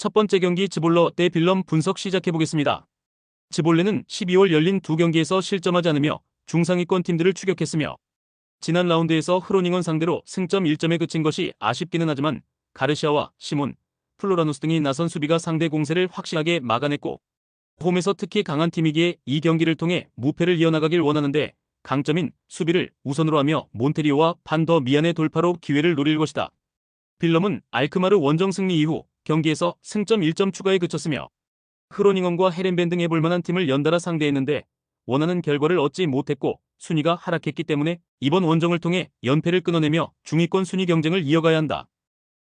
첫 번째 경기 즈볼러 대 빌럼 분석 시작해보겠습니다. 즈볼레는 12월 열린 두 경기에서 실점하지 않으며 중상위권 팀들을 추격했으며 지난 라운드에서 흐로닝원 상대로 승점 1점에 그친 것이 아쉽기는 하지만 가르시아와 시몬, 플로라누스 등이 나선 수비가 상대 공세를 확실하게 막아냈고 홈에서 특히 강한 팀이기에 이 경기를 통해 무패를 이어나가길 원하는데 강점인 수비를 우선으로 하며 몬테리오와 판더 미안의 돌파로 기회를 노릴 것이다. 빌럼은 알크마르 원정 승리 이후 경기에서 승점 1점 추가에 그쳤으며 흐로닝원과 헤렌벤 등 해볼만한 팀을 연달아 상대했는데 원하는 결과를 얻지 못했고 순위가 하락했기 때문에 이번 원정을 통해 연패를 끊어내며 중위권 순위 경쟁을 이어가야 한다.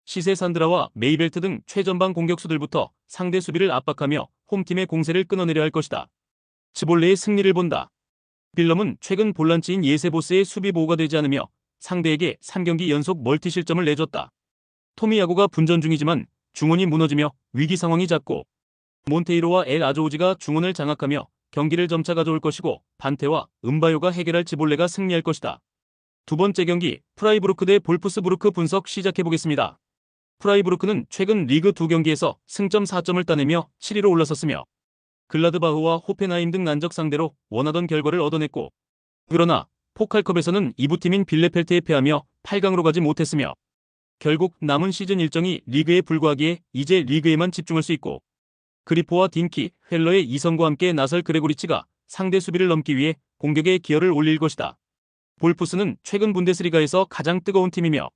시세 산드라와 메이벨트 등 최전방 공격수들부터 상대 수비를 압박하며 홈팀의 공세를 끊어내려 할 것이다. 즈볼레의 승리를 본다. 빌럼은 최근 볼란치인 예세보스의 수비 보호가 되지 않으며 상대에게 3경기 연속 멀티 실점을 내줬다. 토미야고가 분전 중이지만 중원이 무너지며 위기 상황이 잦고 몬테이로와 엘 아조우지가 중원을 장악하며 경기를 점차 가져올 것이고 반테와 음바요가 해결할 즈볼레가 승리할 것이다. 두 번째 경기 프라이부르크 대 볼프스부르크 분석 시작해보겠습니다. 프라이부르크는 최근 리그 두 경기에서 승점 4점을 따내며 7위로 올라섰으며 글라드바흐와 호펜하임 등 난적 상대로 원하던 결과를 얻어냈고 그러나 포칼컵에서는 2부팀인 빌레펠트에 패하며 8강으로 가지 못했으며 결국 남은 시즌 일정이 리그에 불과하기에 이제 리그에만 집중할 수 있고 그리포와 딩키, 헬러의 이성과 함께 나설 그레고리치가 상대 수비를 넘기 위해 공격에 기여를 올릴 것이다. 볼프스는 최근 분데스리가에서 가장 뜨거운 팀이며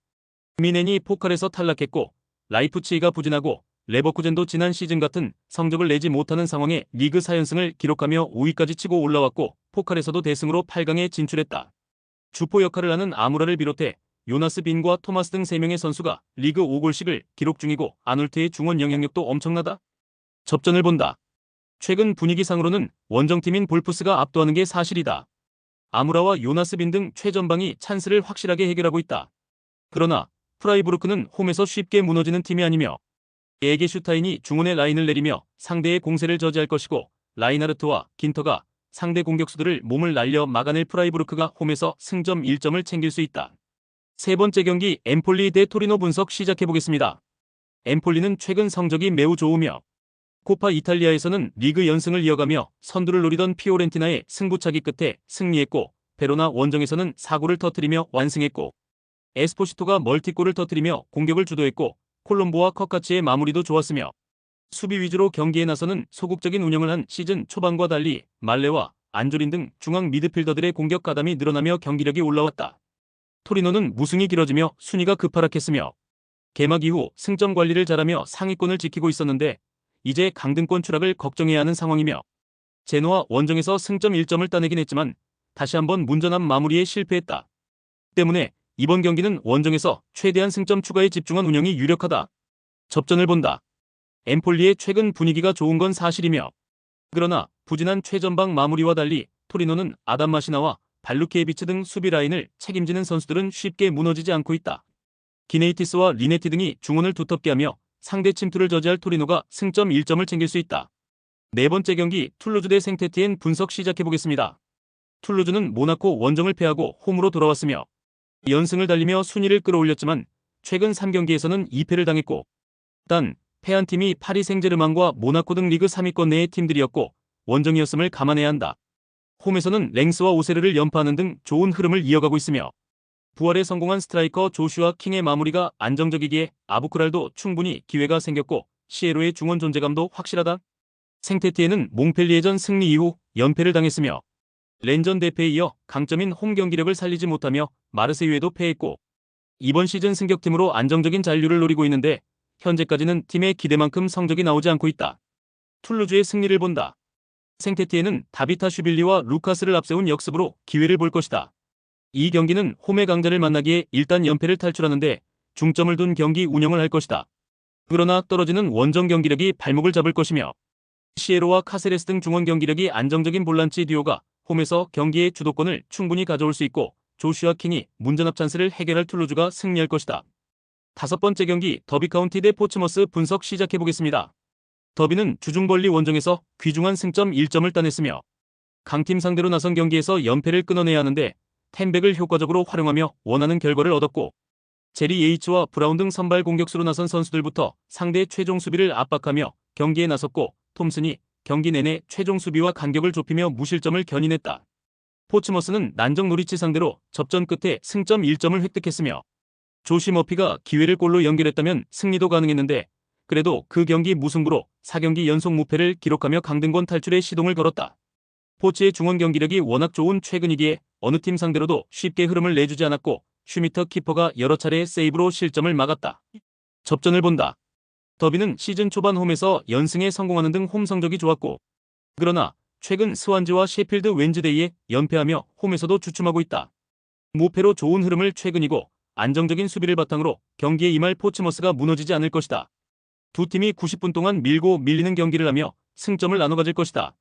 미넨이 포칼에서 탈락했고 라이프치히가 부진하고 레버쿠젠도 지난 시즌 같은 성적을 내지 못하는 상황에 리그 4연승을 기록하며 5위까지 치고 올라왔고 포칼에서도 대승으로 8강에 진출했다. 주포 역할을 하는 아무라를 비롯해 요나스 빈과 토마스 등 3명의 선수가 리그 5골씩을 기록 중이고 아놀트의 중원 영향력도 엄청나다. 접전을 본다. 최근 분위기상으로는 원정팀인 볼프스가 압도하는 게 사실이다. 아무라와 요나스 빈 등 최전방이 찬스를 확실하게 해결하고 있다. 그러나 프라이부르크는 홈에서 쉽게 무너지는 팀이 아니며 에게 슈타인이 중원의 라인을 내리며 상대의 공세를 저지할 것이고 라인하르트와 긴터가 상대 공격수들을 몸을 날려 막아낼 프라이부르크가 홈에서 승점 1점을 챙길 수 있다. 세 번째 경기 엠폴리 대 토리노 분석 시작해보겠습니다. 엠폴리는 최근 성적이 매우 좋으며 코파 이탈리아에서는 리그 연승을 이어가며 선두를 노리던 피오렌티나의 승부차기 끝에 승리했고 베로나 원정에서는 4골을 터뜨리며 완승했고 에스포시토가 멀티골을 터뜨리며 공격을 주도했고 콜롬보와 컵카치의 마무리도 좋았으며 수비 위주로 경기에 나서는 소극적인 운영을 한 시즌 초반과 달리 말레와 안조린 등 중앙 미드필더들의 공격 가담이 늘어나며 경기력이 올라왔다. 토리노는 무승이 길어지며 순위가 급하락했으며 개막 이후 승점 관리를 잘하며 상위권을 지키고 있었는데 이제 강등권 추락을 걱정해야 하는 상황이며 제노와 원정에서 승점 1점을 따내긴 했지만 다시 한번 문전한 마무리에 실패했다. 때문에 이번 경기는 원정에서 최대한 승점 추가에 집중한 운영이 유력하다. 접전을 본다. 엠폴리의 최근 분위기가 좋은 건 사실이며 그러나 부진한 최전방 마무리와 달리 토리노는 아담 마시나와 발루케비치 등 수비 라인을 책임지는 선수들은 쉽게 무너지지 않고 있다. 기네이티스와 리네티 등이 중원을 두텁게 하며 상대 침투를 저지할 토리노가 승점 1점을 챙길 수 있다. 네 번째 경기 툴루즈 대 생테티엔 분석 시작해보겠습니다. 툴루즈는 모나코 원정을 패하고 홈으로 돌아왔으며 연승을 달리며 순위를 끌어올렸지만 최근 3경기에서는 2패를 당했고 단 패한 팀이 파리 생제르맹과 모나코 등 리그 3위권 내의 팀들이었고 원정이었음을 감안해야 한다. 홈에서는 랭스와 오세르를 연파하는 등 좋은 흐름을 이어가고 있으며 부활에 성공한 스트라이커 조슈아 킹의 마무리가 안정적이기에 아부크랄도 충분히 기회가 생겼고 시에로의 중원 존재감도 확실하다. 생테티에는 몽펠리에전 승리 이후 연패를 당했으며 렌전 대패에 이어 강점인 홈 경기력을 살리지 못하며 마르세유에도 패했고 이번 시즌 승격팀으로 안정적인 잔류를 노리고 있는데 현재까지는 팀의 기대만큼 성적이 나오지 않고 있다. 툴루즈의 승리를 본다. 생테티에는 다비타 슈빌리와 루카스를 앞세운 역습으로 기회를 볼 것이다. 이 경기는 홈의 강자를 만나기에 일단 연패를 탈출하는데 중점을 둔 경기 운영을 할 것이다. 그러나 떨어지는 원정 경기력이 발목을 잡을 것이며 시에로와 카세레스 등 중원 경기력이 안정적인 볼란치 듀오가 홈에서 경기의 주도권을 충분히 가져올 수 있고 조슈아 킹이 문전압 찬스를 해결할 툴루즈가 승리할 것이다. 다섯 번째 경기 더비 카운티 대 포츠머스 분석 시작해보겠습니다. 더비는 주중벌리 원정에서 귀중한 승점 1점을 따냈으며 강팀 상대로 나선 경기에서 연패를 끊어내야 하는데 텐백을 효과적으로 활용하며 원하는 결과를 얻었고 제리 H와 브라운 등 선발 공격수로 나선 선수들부터 상대 최종 수비를 압박하며 경기에 나섰고, 톰슨이 경기 내내 최종 수비와 간격을 좁히며 무실점을 견인했다. 포츠머스는 난적 노리치 상대로 접전 끝에 승점 1점을 획득했으며, 조시 머피가 기회를 골로 연결했다면 승리도 가능했는데, 그래도 그 경기 무승부로 4경기 연속 무패를 기록하며 강등권 탈출에 시동을 걸었다. 포츠의 중원 경기력이 워낙 좋은 최근이기에 어느 팀 상대로도 쉽게 흐름을 내주지 않았고, 슈미터 키퍼가 여러 차례 세이브로 실점을 막았다. 접전을 본다. 더비는 시즌 초반 홈에서 연승에 성공하는 등 홈 성적이 좋았고, 그러나 최근 스완지와 셰필드 웬즈데이에 연패하며 홈에서도 주춤하고 있다. 무패로 좋은 흐름을 최근이고 안정적인 수비를 바탕으로 경기에 임할 포츠머스가 무너지지 않을 것이다. 두 팀이 90분 동안 밀고 밀리는 경기를 하며 승점을 나눠 가질 것이다.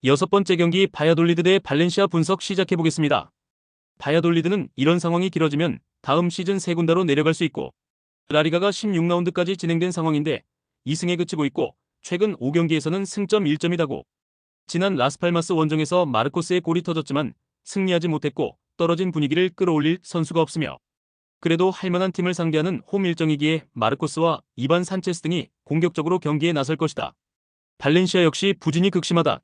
여섯 번째 경기 바야돌리드 대 발렌시아 분석 시작해보겠습니다. 바야돌리드는 이런 상황이 길어지면 다음 시즌 세군다로 내려갈 수 있고, 라리가가 16라운드까지 진행된 상황인데 2승에 그치고 있고, 최근 5경기에서는 승점 1점이다고. 지난 라스팔마스 원정에서 마르코스의 골이 터졌지만 승리하지 못했고 떨어진 분위기를 끌어올릴 선수가 없으며, 그래도 할만한 팀을 상대하는 홈 일정이기에 마르코스와 이반 산체스 등이 공격적으로 경기에 나설 것이다. 발렌시아 역시 부진이 극심하다.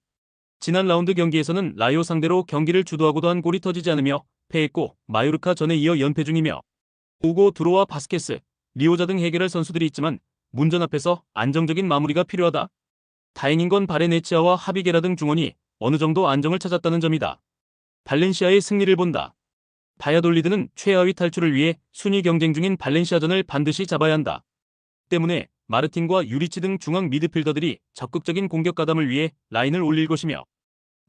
지난 라운드 경기에서는 라이오 상대로 경기를 주도하고도 한 골이 터지지 않으며 패했고, 마요르카 전에 이어 연패 중이며, 우고 드로와 바스케스, 리오자 등 해결할 선수들이 있지만 문전 앞에서 안정적인 마무리가 필요하다. 다행인 건 바레네치아와 하비게라 등 중원이 어느 정도 안정을 찾았다는 점이다. 발렌시아의 승리를 본다. 바야돌리드는 최하위 탈출을 위해 순위 경쟁 중인 발렌시아전을 반드시 잡아야 한다. 때문에 마르틴과 유리치 등 중앙 미드필더들이 적극적인 공격 가담을 위해 라인을 올릴 것이며,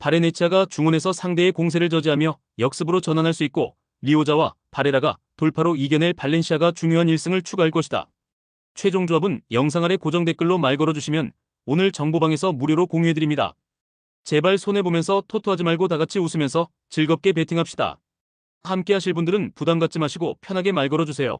바레네치아가 중원에서 상대의 공세를 저지하며 역습으로 전환할 수 있고, 리오자와 바레라가 돌파로 이겨낼 발렌시아가 중요한 1승을 추가할 것이다. 최종 조합은 영상 아래 고정 댓글로 말 걸어주시면 오늘 정보방에서 무료로 공유해드립니다. 제발 손해보면서 토토하지 말고 다같이 웃으면서 즐겁게 베팅합시다. 함께 하실 분들은 부담 갖지 마시고 편하게 말 걸어주세요.